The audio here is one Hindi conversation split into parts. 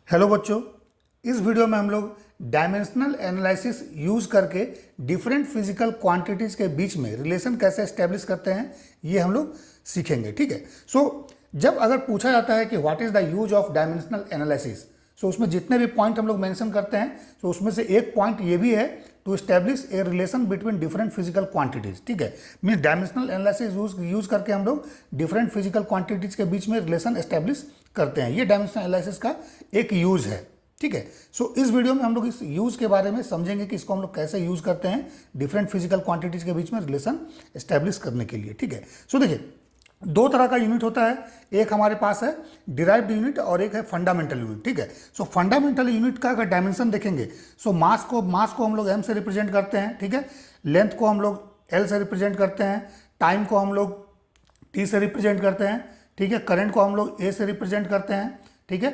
हेलो बच्चों, इस वीडियो में हम लोग डायमेंशनल एनालिसिस यूज करके डिफरेंट फिजिकल क्वांटिटीज के बीच में रिलेशन कैसे एस्टेब्लिश करते हैं ये हम लोग सीखेंगे। ठीक है। जब अगर पूछा जाता है कि what is the use of dimensional analysis, उसमें जितने भी पॉइंट हम लोग मेंशन करते हैं उसमें से एक पॉइंट ये भी है to establish a relation between different physical quantities. ठीक है। मीन्स डायमेंशनल एनालिसिस यूज करके हम लोग डिफरेंट फिजिकल क्वांटिटीज के बीच में रिलेशन एस्टेब्लिश करते हैं। ये डायमेंशनल एनालिसिस का एक यूज है। ठीक है। इस वीडियो में हम लोग इस यूज के बारे में समझेंगे कि इसको हम लोग कैसे यूज करते हैं डिफरेंट फिजिकल क्वांटिटीज के बीच में रिलेशन एस्टेब्लिश करने के लिए। ठीक है। देखिए, दो तरह का यूनिट होता है, एक हमारे पास है डिराइव्ड यूनिट और एक है फंडामेंटल यूनिट। ठीक है। फंडामेंटल यूनिट का अगर डायमेंशन देखेंगे मास को हम लोग m से रिप्रेजेंट करते हैं। ठीक है। लेंथ को हम लोग l से रिप्रेजेंट करते हैं, टाइम को हम लोग t से रिप्रेजेंट करते हैं। ठीक है। करंट को हम लोग a से रिप्रेजेंट करते हैं। ठीक है।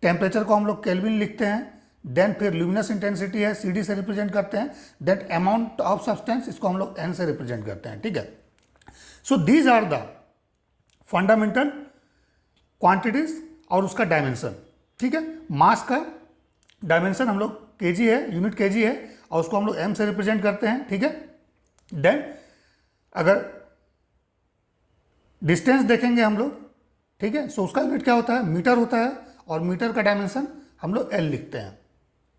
टेम्परेचर को हम लोग केल्विन लिखते हैं। देन फिर ल्यूमिनस इंटेंसिटी है CD से रिप्रेजेंट करते हैं। देन अमाउंट ऑफ सब्सटेंस, इसको हम लोग n से रिप्रेजेंट करते हैं। ठीक है। These are the fundamental quantities और उसका डायमेंशन। ठीक है। मास का डायमेंशन हम लोग केजी है, यूनिट केजी है, और उसको हम लोग m से रिप्रेजेंट करते हैं। ठीक है। देन अगर डिस्टेंस देखेंगे हम लोग, ठीक है, उसका यूनिट क्या होता है, मीटर होता है, और मीटर का डायमेंशन हम लोग l लिखते हैं।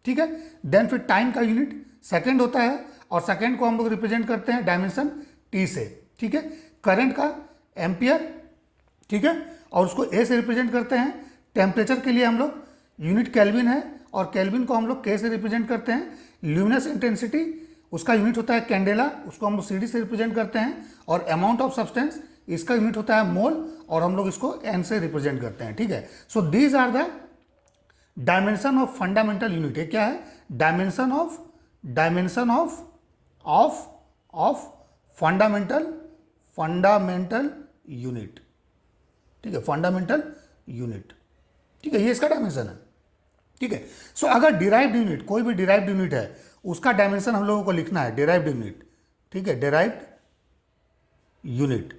ठीक है। देन फिर टाइम का यूनिट सेकेंड होता है, और सेकेंड को हम लोग रिप्रेजेंट करते हैं डायमेंशन t से। ठीक है। करंट का एम्पियर, ठीक है, और उसको a से रिप्रेजेंट करते हैं। टेम्परेचर के लिए हम लोग यूनिट केल्विन है, और केल्विन को हम लोग k से रिप्रेजेंट करते हैं। ल्यूमिनस इंटेंसिटी, उसका यूनिट होता है कैंडेला, उसको हम लोग CD से रिप्रेजेंट करते हैं। और अमाउंट ऑफ सब्सटेंस, इसका यूनिट होता है मोल, और हम लोग इसको n से रिप्रेजेंट करते हैं। ठीक है। These are the dimension of fundamental unit. ये क्या है, डायमेंशन ऑफ फंडामेंटल यूनिट। ठीक है। फंडामेंटल यूनिट, ठीक है, ये इसका डायमेंशन है। ठीक है। अगर डिराइव्ड यूनिट, कोई भी डिराइव्ड यूनिट है, उसका डायमेंशन हम लोगों को लिखना है, डिराइव्ड यूनिट। ठीक है। डिराइव्ड यूनिट,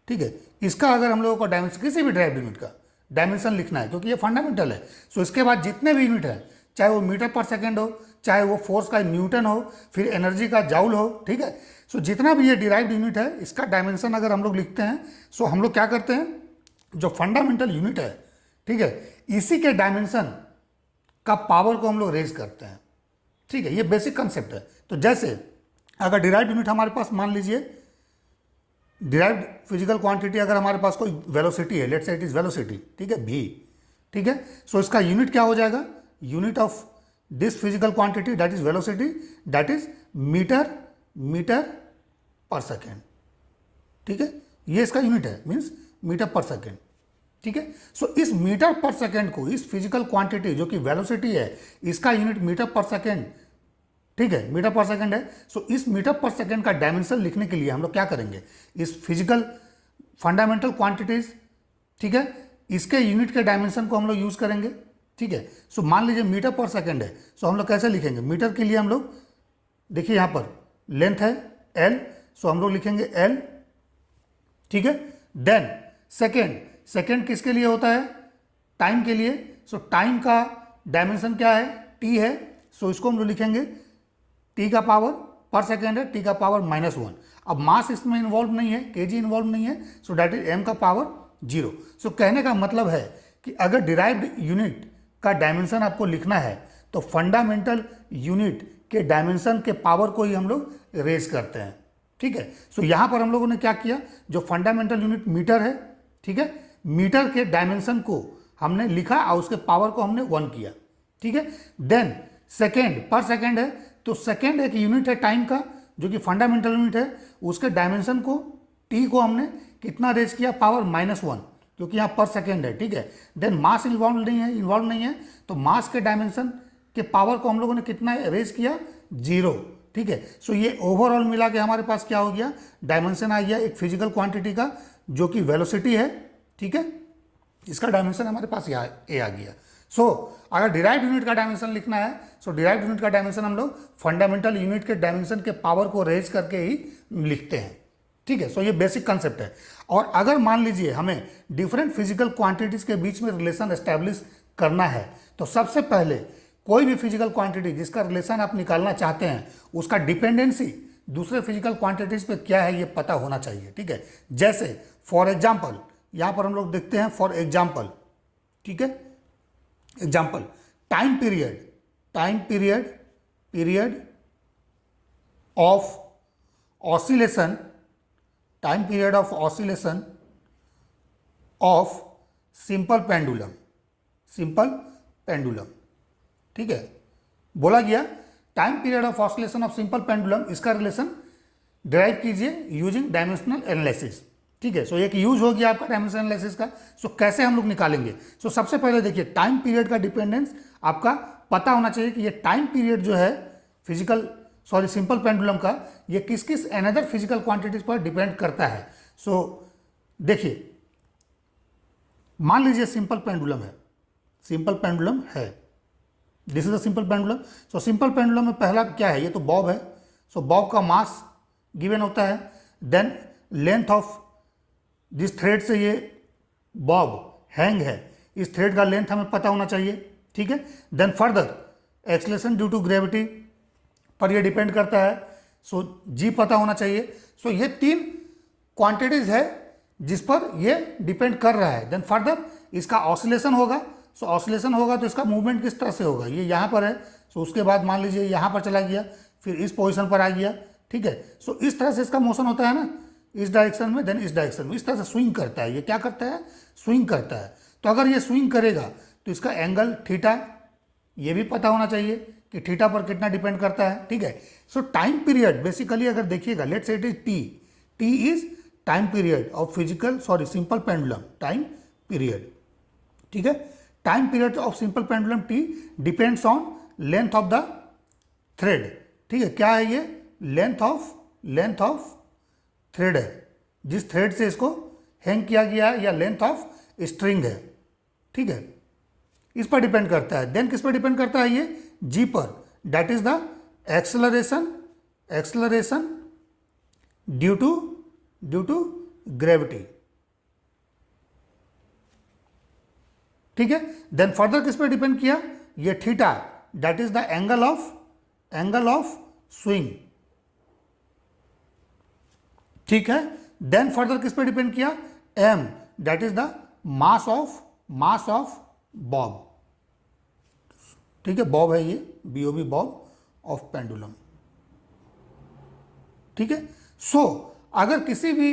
ठीक है, इसका अगर हम लोगों को डायमेंशन, किसी भी डिराइव्ड यूनिट का डायमेंशन लिखना है, क्योंकि ये फंडामेंटल है। इसके बाद जितने भी यूनिट है, चाहे वो मीटर पर सेकेंड हो, चाहे वो फोर्स का न्यूटन हो, फिर एनर्जी का जाउल हो। ठीक है। जितना भी ये डिराइव्ड यूनिट है, इसका डायमेंशन अगर हम लोग लिखते हैं, हम लोग क्या करते हैं, जो फंडामेंटल यूनिट है, ठीक है, इसी के डायमेंशन का पावर को हम लोग रेज करते हैं। ठीक है। ये बेसिक कंसेप्ट है। जैसे अगर डिराइव्ड यूनिट हमारे पास, मान लीजिए डिराइव्ड फिजिकल क्वांटिटी, अगर हमारे पास कोई वेलोसिटी है, let's say it is velocity, ठीक है, v। ठीक है। इसका यूनिट क्या हो जाएगा, unit of this physical quantity that is velocity, that is metre per second. ठीक है। ये इसका यूनिट है, मीन्स मीटर पर सेकेंड। ठीक है। इस मीटर पर सेकेंड को, इस फिजिकल क्वांटिटी जो कि वेलोसिटी है, इसका यूनिट मीटर पर सेकेंड, ठीक है, मीटर पर सेकेंड है। इस मीटर पर सेकेंड का डायमेंशन लिखने के लिए हम लोग क्या करेंगे, इस फिजिकल फंडामेंटल क्वांटिटीज, ठीक है, इसके यूनिट के डायमेंशन को हम लोग यूज करेंगे। ठीक है। मान लीजिए मीटर पर सेकेंड है, हम लोग कैसे लिखेंगे, मीटर के लिए हम लोग, देखिए यहां पर लेंथ है l, हम लोग लिखेंगे l। ठीक है। देन सेकेंड किसके लिए होता है, टाइम के लिए। टाइम का डायमेंशन क्या है, t है। इसको हम लोग लिखेंगे t का पावर पर सेकेंड है, t का पावर -1। अब मास इसमें इन्वॉल्व नहीं है, kg इन्वॉल्व नहीं है, दैट इज m का पावर 0। कहने का मतलब है कि अगर डिराइव्ड यूनिट का डायमेंशन आपको लिखना है, तो फंडामेंटल यूनिट के डायमेंशन के पावर को ही हम लोग रेज करते हैं। ठीक है। यहां पर हम लोगों ने क्या किया, जो फंडामेंटल यूनिट मीटर है, ठीक है, मीटर के डायमेंशन को हमने लिखा और उसके पावर को हमने 1 किया। ठीक है। देन सेकेंड पर सेकेंड है, तो सेकेंड एक यूनिट है टाइम का, जो कि फंडामेंटल यूनिट है, उसके डायमेंशन को t को हमने कितना रेज किया, पावर -1, क्योंकि यहाँ पर सेकेंड है। ठीक है। देन मास इन्वॉल्व नहीं है, तो मास के डायमेंशन के पावर को हम लोगों ने कितना रेज किया, 0। ठीक है। ये ओवरऑल मिला के हमारे पास क्या हो गया, डायमेंशन आ गया एक फिजिकल क्वांटिटी का, जो कि वेलोसिटी है। ठीक है। इसका डायमेंशन हमारे पास यहाँ a आ गया। अगर डिराइव्ड यूनिट का डायमेंशन लिखना है, डिराइव्ड यूनिट का डायमेंशन हम लोग फंडामेंटल यूनिट के डायमेंशन के पावर को रेज करके ही लिखते हैं। ठीक है। सो ये बेसिक कंसेप्ट है। और अगर मान लीजिए हमें डिफरेंट फिजिकल क्वांटिटीज के बीच में रिलेशन एस्टैब्लिश करना है, तो सबसे पहले कोई भी फिजिकल क्वांटिटी जिसका रिलेशन आप निकालना चाहते हैं उसका डिपेंडेंसी दूसरे फिजिकल क्वांटिटीज पे क्या है ये पता होना चाहिए। ठीक है, जैसे फॉर एग्जाम्पल यहां पर हम लोग देखते हैं, फॉर एग्जाम्पल, ठीक है, example time period of oscillation, time period of oscillation of simple pendulum, ठीक है, बोला गया time period of oscillation of simple pendulum, इसका रिलेशन डिराइव कीजिए यूजिंग डायमेंशनल एनालिसिस। ठीक है, सो एक यूज हो गया आपका डायमेंशनल एनालिसिस का। सो कैसे हम लोग निकालेंगे? सो सबसे पहले देखिए टाइम पीरियड का डिपेंडेंस आपका पता होना चाहिए कि ये टाइम पीरियड जो है सिंपल पेंडुलम का, ये किस किस अनदर फिजिकल क्वांटिटीज पर डिपेंड करता है। सो देखिए मान लीजिए सिंपल पेंडुलम है, this is the simple pendulum. So simple pendulum में पहला क्या है? ये तो बॉब है। सो बॉब का मास गिवन होता है, देन लेंथ ऑफ जिस थ्रेड से ये बॉब हैंग है, इस थ्रेड का लेंथ हमें पता होना चाहिए। ठीक है, then further acceleration due to gravity पर ये डिपेंड करता है, सो जी पता होना चाहिए। सो ये 3 क्वांटिटीज है जिस पर ये डिपेंड कर रहा है। देन फर्दर इसका ऑसिलेशन होगा। सो ऑसिलेशन होगा तो इसका मूवमेंट किस तरह से होगा? ये यहाँ पर है, सो उसके बाद मान लीजिए यहाँ पर चला गया, फिर इस पोजीशन पर आ गया। ठीक है, सो इस तरह से इसका मोशन होता है ना, इस डायरेक्शन में, देन इस डायरेक्शन में, इस तरह से स्विंग करता है। ये क्या करता है? स्विंग करता है। तो अगर ये स्विंग करेगा तो इसका एंगल थीटा, ये भी पता होना चाहिए कि थीटा पर कितना डिपेंड करता है। ठीक है, सो टाइम पीरियड बेसिकली अगर देखिएगा, let's say it is T is time period of simple pendulum, time period. ठीक है, time period of simple pendulum T depends on length of the thread. ठीक है, क्या है ये? लेंथ ऑफ थ्रेड है, जिस थ्रेड से इसको हैंग किया गया है, या लेंथ ऑफ स्ट्रिंग है। ठीक है, इस पर डिपेंड करता है। देन किस पर डिपेंड करता है? ये जी पर, that is the acceleration due to gravity. ठीक है, देन फर्दर किस पर डिपेंड किया? ये theta, that is the angle of swing. ठीक है, देन फर्दर किस पर डिपेंड किया? M, that is the mass of bob. ठीक है, बॉब है ये, BOB, बॉब ऑफ पेंडुलम। ठीक है, सो अगर किसी भी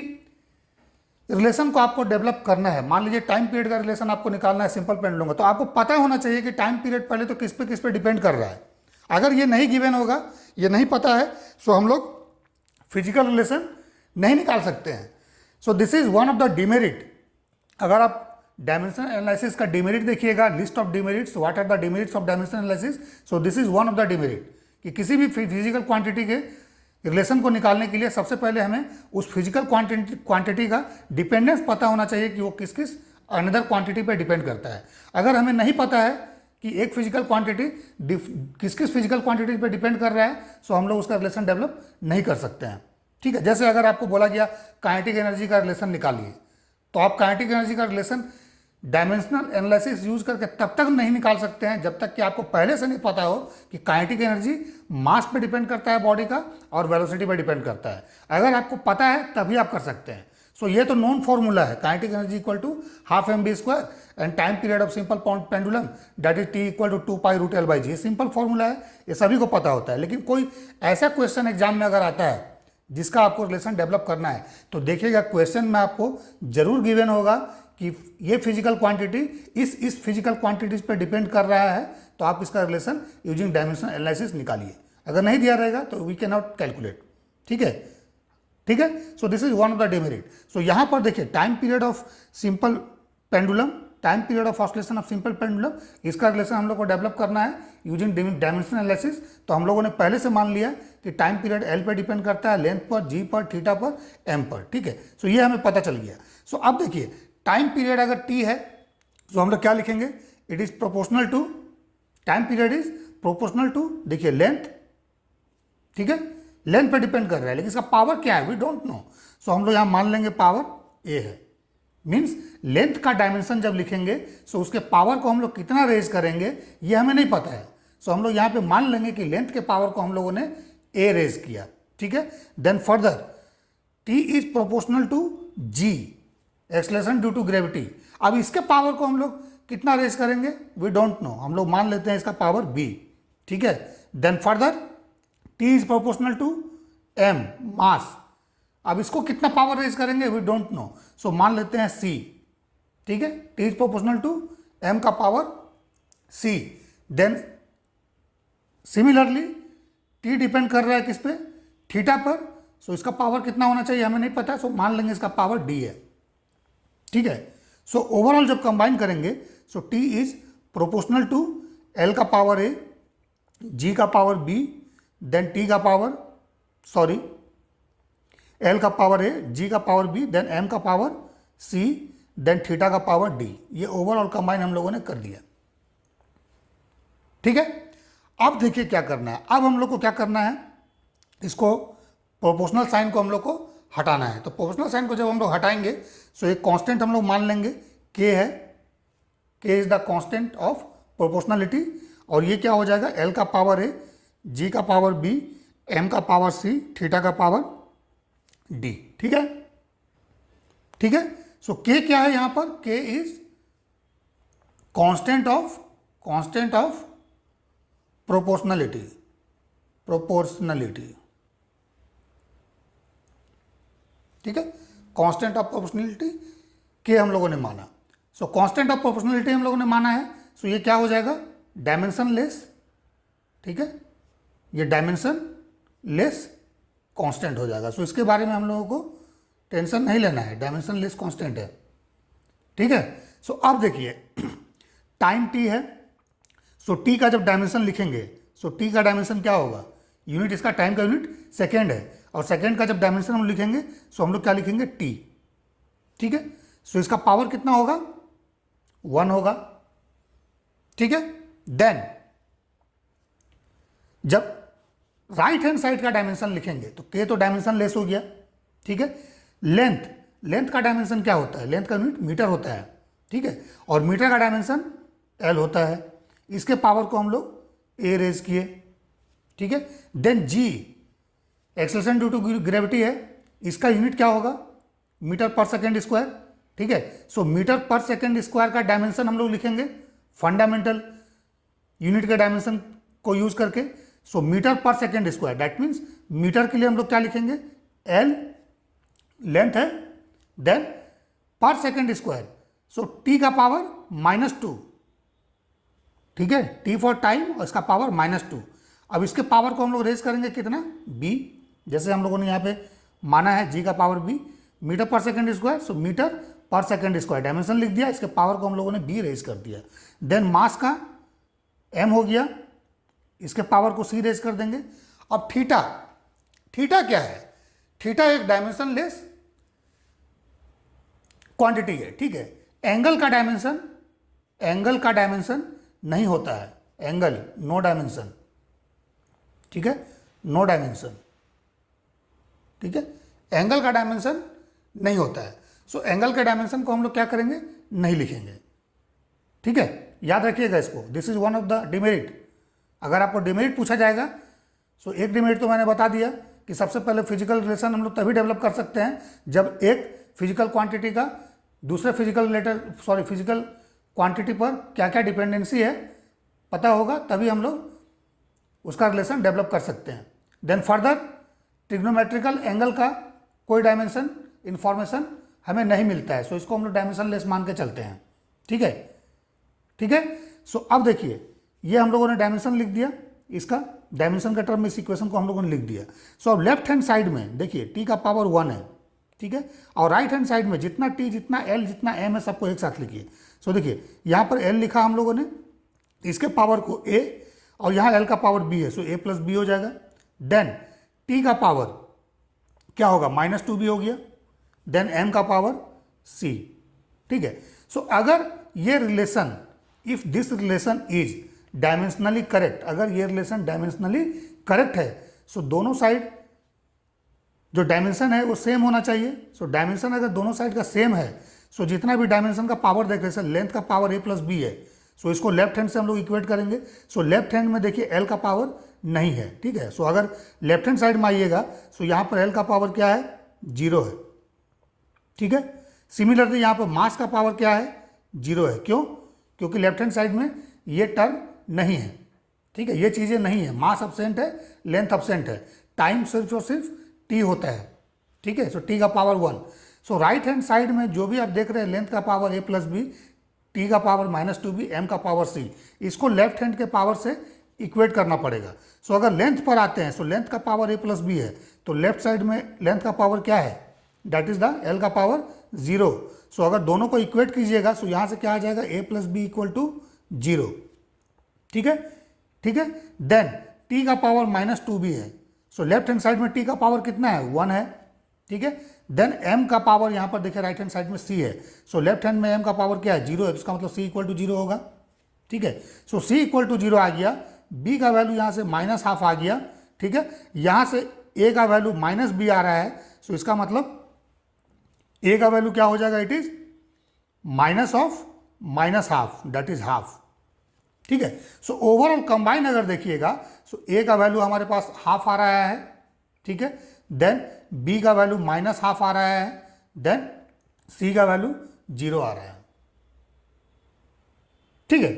रिलेशन को आपको डेवलप करना है, मान लीजिए टाइम पीरियड का रिलेशन आपको निकालना है सिंपल पेंडुलम का, तो आपको पता होना चाहिए कि टाइम पीरियड पहले तो किस पे डिपेंड कर रहा है। अगर ये नहीं गिवन होगा, ये नहीं पता है, सो हम लोग फिजिकल रिलेशन नहीं निकाल सकते हैं। So this is one of the demerit. अगर आप डायमेंशनल एनालिसिस का डिमेरिट देखिएगा, list of demerits, what are the demerits of dimensional analysis, so this is one of the demerit कि किसी भी फिजिकल क्वांटिटी के रिलेशन को निकालने के लिए सबसे पहले हमें उस फिजिकल क्वांटिटी का डिपेंडेंस पता होना चाहिए कि वो किस किस अनदर क्वांटिटी पर डिपेंड करता है। अगर हमें नहीं पता है कि एक फिजिकल क्वांटिटी किस किस फिजिकल क्वांटिटी पर डिपेंड कर रहा है, सो हम लोग उसका रिलेशन डेवलप नहीं कर सकते हैं। ठीक है, जैसे अगर आपको बोला गया काइनेटिक एनर्जी का रिलेशन निकालिए, तो आप काइनेटिक एनर्जी का रिलेशन डायमेंशनल एनालिसिस यूज करके तब तक नहीं निकाल सकते हैं जब तक कि आपको पहले से नहीं पता हो कि काइनेटिक एनर्जी मास पे डिपेंड करता है बॉडी का और वेलोसिटी पे डिपेंड करता है। अगर आपको पता है तभी आप कर सकते हैं। सो ये तो नॉन फॉर्मूला है, kinetic energy equal to ½ mv² and time period of simple pendulum that is T equal to 2π√L/g। ये सिंपल फॉर्मूला है, ये सभी को पता होता है। लेकिन कोई ऐसा क्वेश्चन एग्जाम में अगर आता है जिसका आपको रिलेशन डेवलप करना है, तो देखिएगा क्वेश्चन में आपको जरूर गिवन होगा कि ये फिजिकल क्वांटिटी इस फिजिकल क्वांटिटीज पर डिपेंड कर रहा है, तो आप इसका रिलेशन यूजिंग डायमेंशनल एनालिसिस निकालिए। अगर नहीं दिया रहेगा तो वी कैन नॉट कैलकुलेट। ठीक है, ठीक है, so this is one of the demerit. So यहां पर देखिए time period of simple pendulum, time period of oscillation of simple pendulum, इसका रिलेशन हम लोग को डेवलप करना है यूजिंग डायमेंशनल एनालिसिस। तो हम लोगों ने पहले से मान लिया कि टाइम पीरियड L पर डिपेंड करता है, लेंथ पर, G पर, थीटा पर, M पर। ठीक है, सो ये हमें पता चल गया। सो अब देखिए टाइम पीरियड अगर T है तो हम लोग क्या लिखेंगे? It is proportional to, time period is proportional to, देखिए लेंथ। ठीक है, लेंथ पर डिपेंड कर रहा है, लेकिन इसका पावर क्या है? We don't know. सो हम लोग यहाँ मान लेंगे पावर ए है। मीन्स लेंथ का डायमेंशन जब लिखेंगे सो उसके पावर को हम लोग कितना रेज करेंगे ये हमें नहीं पता है। सो हम लोग यहाँ पे मान लेंगे कि लेंथ के पावर को हम लोगों ने ए रेज किया, ठीक है। Then further t is proportional to g, acceleration due to gravity. अब इसके पावर को हम लोग कितना रेज करेंगे वी डोंट नो, हम लोग मान लेते हैं इसका पावर बी, ठीक है। Then further t is proportional to m, mass. अब इसको कितना पावर रेज करेंगे वी डोंट नो, सो मान लेते हैं सी, ठीक है। T is proportional to m का पावर सी। देन सिमिलरली टी डिपेंड कर रहा है किस पे, थीटा पर, सो इसका पावर कितना होना चाहिए हमें नहीं पता, सो मान लेंगे इसका पावर डी है, ठीक है। सो ओवरऑल जब कंबाइन करेंगे so T is proportional to L का पावर ए, जी का पावर बी, देन टी का पावर सॉरी एल का पावर ए, जी का पावर बी, देन एम का पावर सी, देन थीटा का पावर डी। ये ओवरऑल कंबाइन हम लोगों ने कर दिया, ठीक है। अब देखिए क्या करना है, अब हम लोग को क्या करना है, इसको प्रोपोर्शनल साइन को हम लोग को हटाना है। तो प्रोपोर्शनल साइन को जब हम लोग हटाएंगे सो एक कांस्टेंट हम लोग मान लेंगे के है, के is the constant of proportionality. और ये क्या हो जाएगा, एल का पावर ए, जी का पावर बी, एम का पावर सी, थीटा का पावर डी, ठीक है, ठीक है। सो के क्या है यहां पर, के इज कांस्टेंट ऑफ प्रोपोर्शनलिटी, ठीक है। कांस्टेंट ऑफ प्रोपोर्शनलिटी के हम लोगों ने माना। सो कांस्टेंट ऑफ प्रोपोर्शनलिटी हम लोगों ने माना है, सो ये क्या हो जाएगा, डायमेंशन लेस, ठीक है। ये डायमेंशन लेस कांस्टेंट हो जाएगा। सो इसके बारे में हम लोगों को टेंशन नहीं लेना है, डायमेंशन लेस कांस्टेंट है, ठीक है। सो अब देखिए टाइम टी है, सो टी का जब डायमेंशन लिखेंगे सो टी का डायमेंशन क्या होगा, यूनिट इसका टाइम का यूनिट सेकेंड है, और सेकेंड का जब डायमेंशन हम लिखेंगे सो हम लोग क्या लिखेंगे टी, ठीक है। सो इसका पावर कितना होगा 1 होगा, ठीक है। देन जब राइट हैंड साइड का डायमेंशन लिखेंगे तो के तो डायमेंशन लेस हो गया, ठीक है। लेंथ का डायमेंशन क्या होता है, लेंथ का यूनिट मीटर होता है, ठीक है। और मीटर का डायमेंशन एल होता है, इसके पावर को हम लोग ए रेज किए, ठीक है। Then g acceleration due to gravity है, इसका यूनिट क्या होगा, मीटर पर सेकेंड स्क्वायर, ठीक है। So metre per second square का डायमेंशन हम लोग लिखेंगे फंडामेंटल यूनिट के डायमेंशन को यूज करके। So metre per second square, that means metre के लिए हम लोग क्या लिखेंगे, एल लेंथ है, then per second square, so t का पावर -2, ठीक है। टी फॉर टाइम और इसका पावर -2। अब इसके पावर को हम लोग रेज करेंगे कितना, बी, जैसे हम लोगों ने यहाँ पे माना है जी का power B, metre per second square, सो metre per second square dimension लिख दिया, इसके पावर को हम लोगों ने बी रेज कर दिया। देन मास का एम हो गया, इसके पावर को सी रेज कर देंगे। अब थीटा क्या है, थीटा एक डायमेंशन लेस क्वांटिटी है, ठीक है। एंगल का डायमेंशन नहीं होता है, एंगल नो डायमेंशन, ठीक है, नो डायमेंशन, ठीक है। एंगल का डायमेंशन नहीं होता है, सो एंगल के डायमेंशन को हम लोग क्या करेंगे, नहीं लिखेंगे, ठीक है। याद रखिएगा इसको, this is one of the demerit. अगर आपको डिमेरिट पूछा जाएगा सो एक डिमेरिट तो मैंने बता दिया कि सबसे पहले फिजिकल रिलेशन हम लोग तभी डेवलप कर सकते हैं जब एक फिजिकल क्वांटिटी का दूसरे फिजिकल क्वांटिटी पर क्या क्या डिपेंडेंसी है पता होगा, तभी हम लोग उसका रिलेशन डेवलप कर सकते हैं। देन फर्दर ट्रिग्नोमेट्रिकल एंगल का कोई डायमेंशन इंफॉर्मेशन हमें नहीं मिलता है, सो इसको हम लोग डायमेंशन लेस मान के चलते हैं, ठीक है, ठीक है। सो अब देखिए ये हम लोगों ने डायमेंशन लिख दिया, इसका डायमेंशन का टर्म में इस इक्वेशन को हम लोगों ने लिख दिया। सो अब लेफ्ट हैंड साइड में देखिए टी का पावर 1 है, ठीक है, और राइट हैंड साइड में जितना टी, जितना एल, जितना एम है सबको एक साथ लिखिए। सो देखिए यहाँ पर एल लिखा हम लोगों ने, इसके पावर को ए, और यहाँ एल का पावर बी है, सो ए प्लस बी हो जाएगा। देन टी का पावर क्या होगा, -2b हो गया। देन एम का पावर सी, ठीक है। सो अगर ये relation, if this relation is dimensionally correct, अगर ये रिलेशन डायमेंशनली करेक्ट है सो दोनों साइड जो डायमेंशन है वो सेम होना चाहिए। सो डायमेंशन अगर दोनों साइड का सेम है, सो जितना भी डायमेंशन का पावर देख रहे हैं, लेंथ का पावर a प्लस बी है, सो इसको लेफ्ट हैंड से हम लोग इक्वेट करेंगे। सो लेफ्ट हैंड में देखिए l का पावर नहीं है, ठीक है। सो अगर लेफ्ट हैंड साइड में आइएगा, सो यहाँ पर l का पावर क्या है, 0 है, ठीक है। सिमिलरली यहाँ पर मास का पावर क्या है, 0 है। क्यों? क्योंकि लेफ्ट हैंड साइड में ये टर्म नहीं है, ठीक है, ये चीज़ें नहीं है। मास अब्सेंट है, लेंथ अब्सेंट है, टाइम सिर्फ और सिर्फ t होता है, ठीक है। सो t का power 1। So right hand side में जो भी आप देख रहे हैं, लेंथ का power a plus b, t का पावर -2b, m का पावर c, इसको लेफ्ट हैंड के पावर से इक्वेट करना पड़ेगा। सो अगर लेंथ पर आते हैं, सो लेंथ का पावर a प्लस बी है, तो लेफ्ट साइड में लेंथ का पावर क्या है, दैट इज द l का पावर 0। सो अगर दोनों को इक्वेट कीजिएगा, सो यहाँ से क्या आ जाएगा, a plus b equal to 0, ठीक है, ठीक है। देन t का पावर -2b है, सो लेफ्ट हैंड साइड में t का पावर कितना है, 1 है, ठीक है। देन m का पावर यहाँ पर देखिए राइट हैंड साइड में c है, सो लेफ्ट हैंड में m का पावर क्या है, 0 है, तो इसका मतलब c इक्वल टू 0 होगा, ठीक है। सो c इक्वल टू 0 आ गया, b का वैल्यू यहाँ से -½ आ गया, ठीक है। यहाँ से a का वैल्यू -b आ रहा है, सो इसका मतलब a का वैल्यू क्या हो जाएगा, it is minus of -½ that is half, ठीक है। सो ओवरऑल कंबाइन अगर देखिएगा, सो a का वैल्यू हमारे पास हाफ आ रहा है, ठीक है। देन b का वैल्यू -½ आ रहा है, देन c का वैल्यू 0 आ रहा है, ठीक है,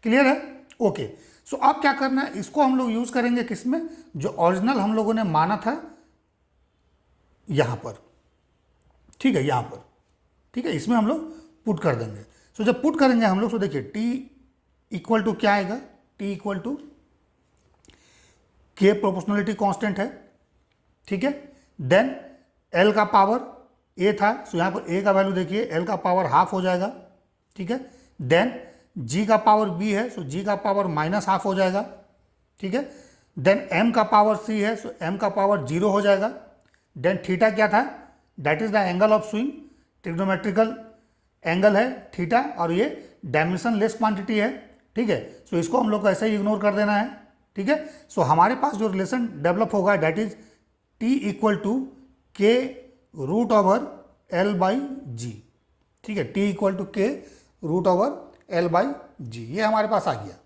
क्लियर है, ओके। सो अब क्या करना है, इसको हम लोग यूज करेंगे किसमें, जो ओरिजिनल हम लोगों ने माना था यहां पर, ठीक है, यहां पर, ठीक है, इसमें हम लोग पुट कर देंगे। सो जब पुट करेंगे हम लोग, तो देखिए t इक्वल टू क्या आएगा, t equal to k proportionality constant है, ठीक है। देन l का पावर a था, सो यहाँ पर a का वैल्यू देखिए, l का पावर ½ हो जाएगा, ठीक है। देन g का पावर b है, सो g का पावर -½ हो जाएगा, ठीक है। देन m का पावर c है, सो m का पावर 0 हो जाएगा। देन थीटा क्या था, that is the angle of swing, trigonometrical angle है थीटा, और ये डायमेंशन लेस क्वांटिटी है, ठीक है। सो इसको हम लोग को ऐसे ही इग्नोर कर देना है, ठीक है। सो हमारे पास जो रिलेशन डेवलप होगा, that is t equal to k root over l by g, ठीक है, t equal to k root over l by g, ये हमारे पास आ गया,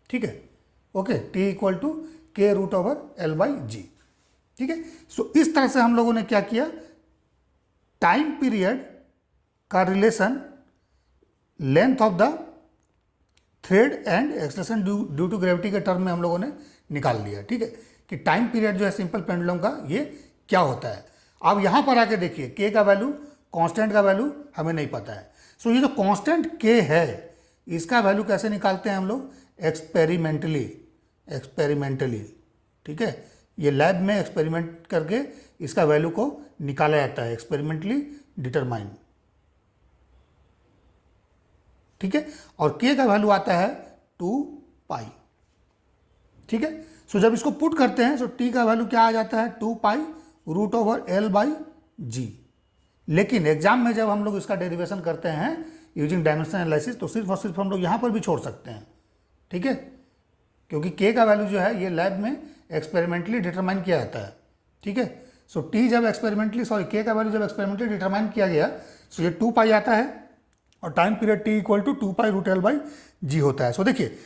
ठीक है, okay, t equal to k root over l by g, ठीक है। सो इस तरह से हम लोगों ने क्या किया, टाइम पीरियड का relation length of the thread and acceleration due to gravity के टर्म में हम लोगों ने निकाल लिया, ठीक है, कि टाइम पीरियड जो है सिंपल पेंडुलम का ये क्या होता है। अब यहाँ पर आके देखिए, k का वैल्यू, कांस्टेंट का वैल्यू हमें नहीं पता है। सो ये जो कांस्टेंट k है, इसका वैल्यू कैसे निकालते हैं हम लोग, एक्सपेरिमेंटली, ठीक है, ये लैब में एक्सपेरिमेंट करके इसका वैल्यू को निकाला जाता है, एक्सपेरिमेंटली डिटरमाइन, ठीक है। और k का वैल्यू आता है 2π, ठीक है। सो जब इसको पुट करते हैं, सो t का वैल्यू क्या आ जाता है, 2π रूट ओवर l बाई जी। लेकिन एग्जाम में जब हम लोग इसका डेरिवेशन करते हैं यूजिंग डायमेंशन एनालिसिस, तो सिर्फ और सिर्फ हम लोग यहाँ पर भी छोड़ सकते हैं, ठीक है, क्योंकि k का वैल्यू जो है ये लैब में एक्सपेरिमेंटली डिटरमाइन किया जाता है, ठीक है। सो k का वैल्यू जब एक्सपेरिमेंटली डिटरमाइन किया गया, सो ये 2π आता है, और time period t equal to 2π root l by g होता है। सो देखिए,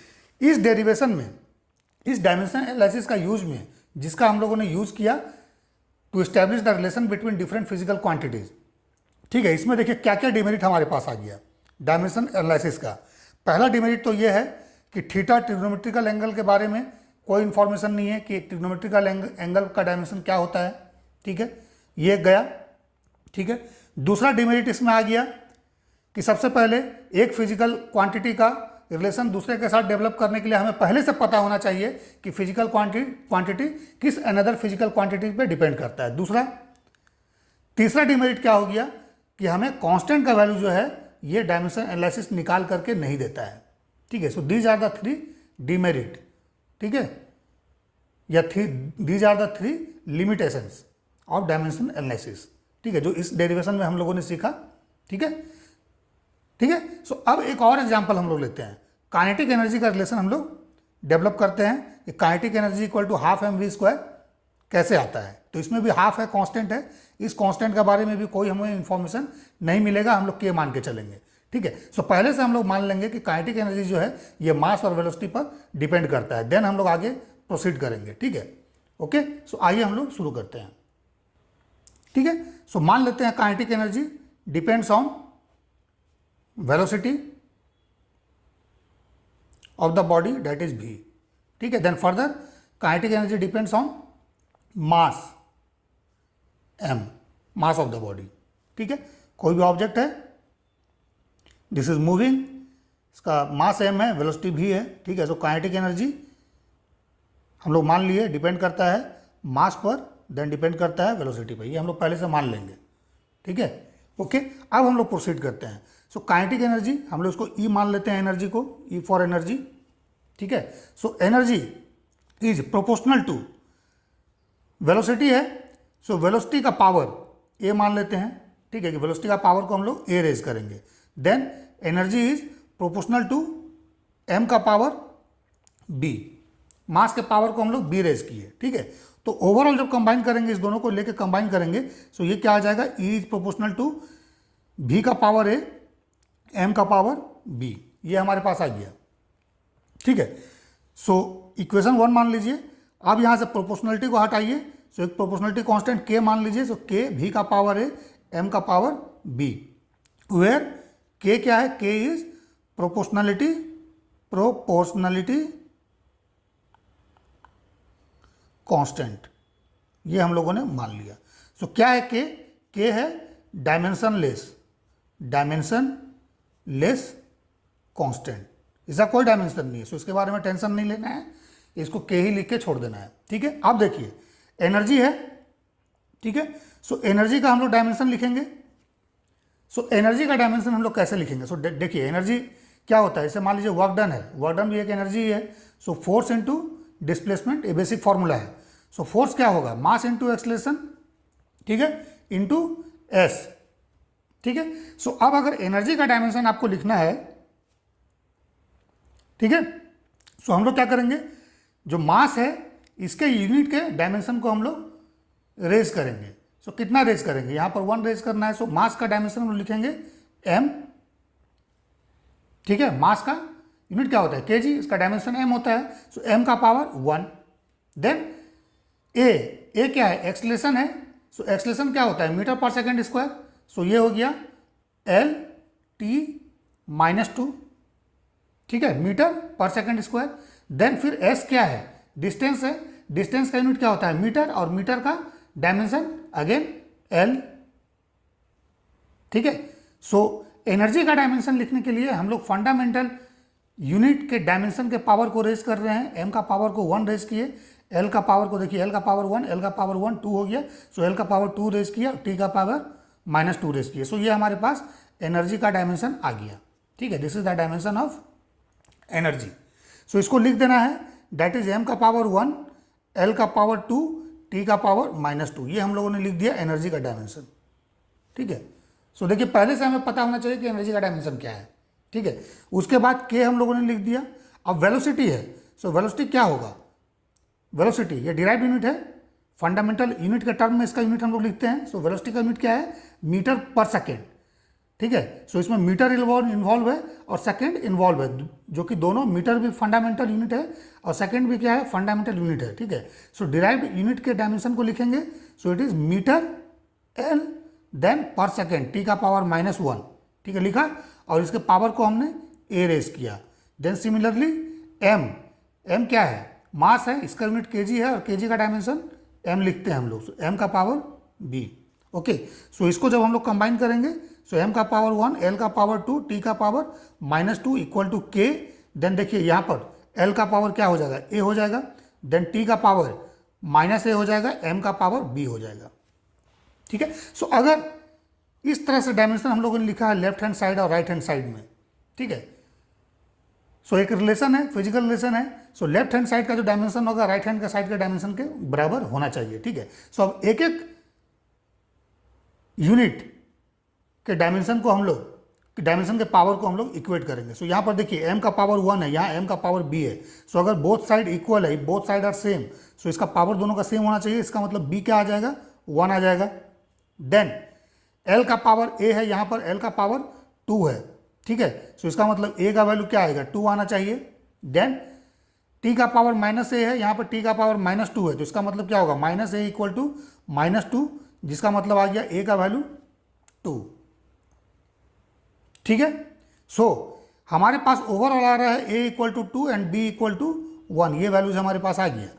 इस डेरिवेशन में, इस डायमेंशन एनालिसिस का यूज में, जिसका हम लोगों ने यूज किया to establish the relation between different physical quantities, ठीक है, इसमें देखिए क्या क्या डिमेरिट हमारे पास आ गया डायमेंशन एनालिसिस का। पहला डिमेरिट तो ये है कि थीटा ट्रिग्नोमेट्रिकल एंगल के बारे में कोई इंफॉर्मेशन नहीं है कि ट्रिग्नोमेट्रिकल एंगल का डायमेंशन क्या होता है, ठीक है, ये गया, ठीक है। दूसरा डिमेरिट इसमें आ गया कि सबसे पहले एक फिजिकल क्वांटिटी का रिलेशन दूसरे के साथ डेवलप करने के लिए हमें पहले से पता होना चाहिए कि फिजिकल क्वांटिटी किस अनदर फिजिकल क्वांटिटी पे डिपेंड करता है। तीसरा डिमेरिट क्या हो गया कि हमें कांस्टेंट का वैल्यू जो है ये डायमेंशन एनालिसिस निकाल करके नहीं देता है, ठीक है। So these are the 3 demerit, ठीक है, या these are the 3 limitations of dimension analysis, ठीक है, जो इस डेरिवेशन में हम लोगों ने सीखा, ठीक है, ठीक है। सो अब एक और एग्जांपल हम लोग लेते हैं, काइनेटिक एनर्जी का रिलेशन हम लोग डेवलप करते हैं। Kinetic energy equal to ½ mv² कैसे आता है। तो इसमें भी हाफ है, कांस्टेंट है, इस कांस्टेंट के बारे में भी कोई हमें इंफॉर्मेशन नहीं मिलेगा, हम लोग के मान के चलेंगे, ठीक है। सो पहले से हम लोग मान लेंगे कि काइनेटिक एनर्जी जो है ये मास और वेलोसिटी पर डिपेंड करता है, देन हम लोग आगे प्रोसीड करेंगे, ठीक है। ओके, सो आइए हम लोग शुरू करते हैं, ठीक है। सो मान लेते हैं kinetic energy depends on velocity of the body that is v, ठीक है। Then further kinetic energy depends on mass m, mass of the body, ठीक है। कोई भी ऑब्जेक्ट है, दिस इज मूविंग, इसका मास m है, वेलोसिटी v है, ठीक है। सो काइनेटिक एनर्जी हम लोग मान लिए डिपेंड करता है मास पर, देन डिपेंड करता है वेलोसिटी पर, ये हम लोग पहले से मान लेंगे, ठीक है। ओके, अब हम लोग प्रोसीड करते हैं। सो काइनेटिक एनर्जी हम लोग इसको E मान लेते हैं, एनर्जी को E फॉर एनर्जी, ठीक है। So energy is proportional to velocity है, सो वेलोसिटी का पावर A मान लेते हैं, ठीक है, कि वेलोसिटी का पावर को हम लोग A रेज करेंगे। Then energy is proportional to M का पावर B, मास के पावर को हम लोग B रेज किए, ठीक है। तो ओवरऑल जब कंबाइन करेंगे, इस दोनों को लेके कंबाइन करेंगे, सो ये क्या आ जाएगा, E is proportional to V का पावर A, M का पावर B, ये हमारे पास आ गया, ठीक है। सो इक्वेशन 1 मान लीजिए। अब यहाँ से प्रोपोर्शनलिटी को हटाइए, सो एक प्रोपोर्शनलिटी कांस्टेंट K मान लीजिए, सो K V का पावर A, M का पावर B, वेयर K क्या है, K इज प्रोपोर्शनलिटी कांस्टेंट, ये हम लोगों ने मान लिया। सो क्या है K है डायमेंशन लेस कांस्टेंट, इसका कोई डायमेंशन नहीं है, सो इसके बारे में टेंशन नहीं लेना है, इसको K ही लिख के छोड़ देना है, ठीक है। अब देखिए एनर्जी है, ठीक है। सो एनर्जी का हम लोग डायमेंशन लिखेंगे। सो एनर्जी का डायमेंशन हम लोग कैसे लिखेंगे, सो देखिए एनर्जी क्या होता है, जैसे मान लीजिए वर्क डन है, वर्क डन भी एक एनर्जी है। सो फोर्स इनटू डिस्प्लेसमेंट, ये बेसिक फॉर्मूला है। सो फोर्स क्या होगा, मास इनटू एक्सेलरेशन, ठीक है, इनटू एस, ठीक है। सो अब अगर एनर्जी का डायमेंशन आपको लिखना है, ठीक है, सो हम लोग क्या करेंगे, जो मास है इसके यूनिट के डायमेंशन को हम लोग रेज करेंगे। सो कितना रेज करेंगे, यहां पर 1 रेज करना है, सो मास का डायमेंशन हम लोग लिखेंगे m, ठीक है। मास का यूनिट क्या होता है, kg, इसका डायमेंशन m होता है, सो m का पावर 1। देन a क्या है, एक्सेलरेशन है, सो एक्सेलरेशन क्या होता है, मीटर पर सेकेंड स्क्वायर, सो ये हो गया l t -2, ठीक है, metre per second square. Then फिर s क्या है, डिस्टेंस है, डिस्टेंस का यूनिट क्या होता है, मीटर, और मीटर का डायमेंशन अगेन l, ठीक है। सो एनर्जी का डायमेंशन लिखने के लिए हम लोग फंडामेंटल यूनिट के डायमेंशन के पावर को रेज कर रहे हैं। m का पावर को 1 रेज किए, l का पावर को देखिए, l का पावर 1, l का पावर 1 2 हो गया, सो l का पावर 2 रेज किया, t का पावर -2 रेज किया। सो ये हमारे पास एनर्जी का डायमेंशन आ गया, ठीक है। This is the dimension of energy. So इसको लिख देना है, दैट इज m का पावर 1, l का पावर 2, t का पावर -2, ये हम लोगों ने लिख दिया एनर्जी का डायमेंशन, ठीक है। सो देखिए पहले से हमें पता होना चाहिए कि एनर्जी का डायमेंशन क्या है, ठीक है। उसके बाद k हम लोगों ने लिख दिया। अब वेलोसिटी है, सो वेलोसिटी क्या होगा, वेलोसिटी ये डिराइव्ड यूनिट है, फंडामेंटल यूनिट के टर्म में इसका यूनिट हम लोग लिखते हैं। सो वेलोसिटी का यूनिट क्या है, मीटर पर सेकेंड, ठीक है। सो इसमें मीटर इन्वॉल्व है और सेकेंड इन्वॉल्व है, जो कि दोनों, मीटर भी फंडामेंटल यूनिट है और सेकेंड भी क्या है, फंडामेंटल यूनिट है, ठीक है। सो डिराइव्ड यूनिट के डायमेंशन को लिखेंगे, so it is metre l, then per second, t का पावर -1, ठीक है, लिखा, और इसके पावर को हमने a रेज किया। देन सिमिलरली m क्या है, मास है, इसका यूनिट kg है, और kg का डायमेंशन m लिखते हैं हम लोग, सो m का पावर b, ओके। सो इसको जब हम लोग कंबाइन करेंगे, सो m का पावर 1, l का पावर 2, t का पावर -2 इक्वल टू k। देन देखिए यहाँ पर l का पावर क्या हो जाएगा, a हो जाएगा, देन t का पावर -a हो जाएगा, m का पावर b हो जाएगा, ठीक है। सो अगर इस तरह से डायमेंशन हम लोगों ने लिखा है लेफ्ट हैंड साइड और राइट हैंड साइड में, ठीक है। सो एक रिलेशन है, फिजिकल रिलेशन है। सो लेफ्ट हैंड साइड का जो डायमेंशन होगा राइट हैंड का साइड के डायमेंशन के बराबर होना चाहिए, ठीक है। सो अब एक एक यूनिट के डायमेंशन को हम लोग डायमेंशन के पावर को हम लोग इक्वेट करेंगे। सो यहाँ पर देखिए m का पावर 1 है, यहाँ m का पावर b है। सो अगर बोथ साइड इक्वल है, बोथ साइड आर सेम, सो इसका पावर दोनों का सेम होना चाहिए। इसका मतलब b क्या आ जाएगा, 1 आ जाएगा। देन l का पावर a है, यहाँ पर l का पावर 2 है, ठीक है। सो इसका मतलब a का वैल्यू क्या आएगा, 2 आना चाहिए। देन t का पावर -a है, यहाँ पर t का पावर -2 है, तो इसका मतलब क्या होगा, -a इक्वल टू -2, जिसका मतलब आ गया a का वैल्यू 2, ठीक है। सो हमारे पास ओवरऑल आ रहा है a equal to 2 and b equal to 1, ये वैल्यूज हमारे पास आ गया।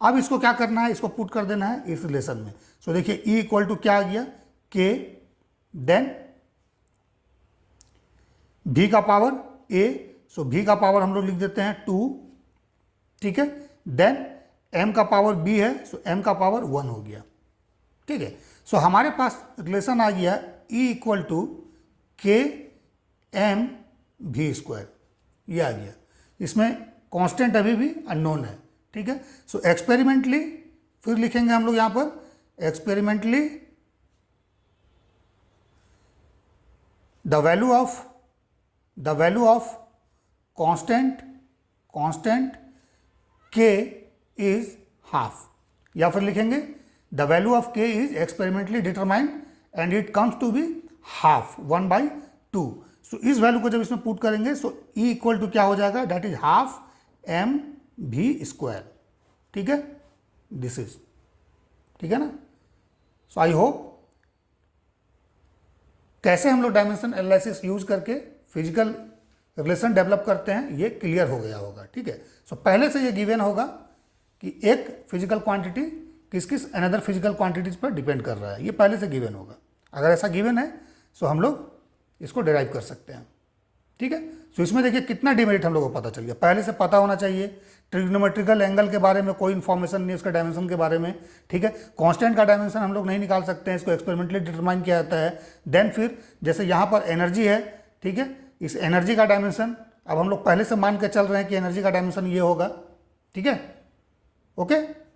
अब इसको क्या करना है, इसको पुट कर देना है इस रिलेशन में। सो देखिए e इक्वल टू क्या आ गया, k, देन v का पावर a, सो v का पावर हम लोग लिख देते हैं 2, ठीक है। देन m का पावर b है, सो m का पावर 1 हो गया, ठीक है। सो हमारे पास रिलेशन आ गया e equal to k m v square, ये आ गया। इसमें कांस्टेंट अभी भी अननोन है, ठीक है। सो एक्सपेरिमेंटली फिर लिखेंगे हम लोग यहाँ पर, experimentally the value of constant k is half, या फिर लिखेंगे the value of k is experimentally determined and it comes to be half 1/2। सो इस वैल्यू को जब इसमें पुट करेंगे, सो e इक्वल टू क्या हो जाएगा, that is half m v square, ठीक है। दिस इज, ठीक है ना। सो आई होप कैसे हम लोग डायमेंशन एनालिसिस यूज करके फिजिकल रिलेशन डेवलप करते हैं ये क्लियर हो गया होगा, ठीक है। सो पहले से ये गिवन होगा कि एक फिजिकल क्वांटिटी किस किस अनदर फिजिकल क्वांटिटीज पर डिपेंड कर रहा है, ये पहले से गिवन होगा। अगर ऐसा गिवन है सो हम लोग इसको डिराइव कर सकते हैं, ठीक है। सो इसमें देखिए कितना डिमेरिट हम लोगों को पता चल गया, पहले से पता होना चाहिए ट्रिग्नोमेट्रिकल एंगल के बारे में कोई इन्फॉर्मेशन नहीं, उसका डायमेंशन के बारे में, ठीक है। कांस्टेंट का डायमेंशन हम लोग नहीं निकाल सकते हैं, इसको एक्सपेरिमेंटली डिटरमाइन किया जाता है। देन फिर जैसे यहाँ पर एनर्जी है, ठीक है, इस एनर्जी का डायमेंशन अब हम लोग पहले से मान के चल रहे हैं कि एनर्जी का डायमेंशन ये होगा, ठीक है, ओके।